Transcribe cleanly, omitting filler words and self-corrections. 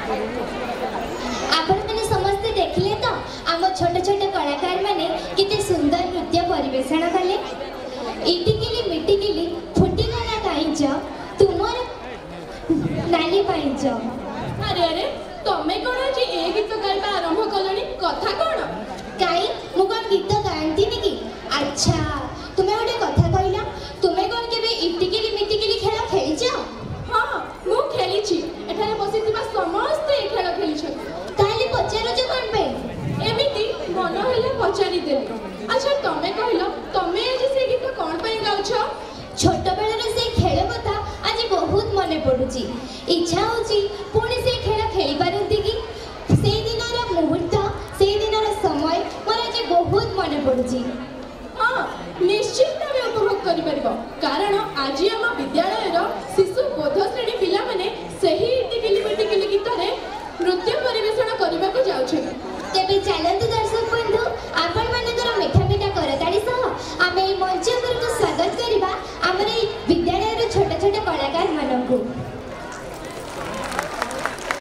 आपण मैंने समस्ते देखले तो आम छोट छोट कलाकार माने किते सुंदर नृत्य परिवेषण कले। इटिकिली मिटिकिली फुटिगला काइंच तुमर नाली पाइंच। अरे अरे तमे कोन जे ए गीत गाइबा आरंभ कलनी कथा कोन? काई मु कोन गीत गांती नी की? अच्छा तुमे ओटे कथा कहला तुमे कोन केबे इटिकिली मिटिकिली खेल खेलिछ? हां मु खेलिछि। एठारे बसितिबा समस्त ए खेल खेलिछ। ताले पचारो जो कोन पे? एमिति मन हेले पचारि देबी। अच्छा तमे कहलो तमे जे से गीत कोन पई गाउछ? छोट बेलर से खेल कथा आज बहुत मने पडुची। इच्छा होची पुणी से खेल खेली पारंती की? से दिनर मुहूर्त से दिनर समय मोर आज बहुत मने पडुची। हां निश्चित भावे उपभोग करि परबो कारण आज हम विद्यालय रो शिशु बोध श्रेणी पिला माने सही इटिकिली मिटिकिली गीत रे नृत्य परिवेषण करबा को जाउछे। तेबे चलंतु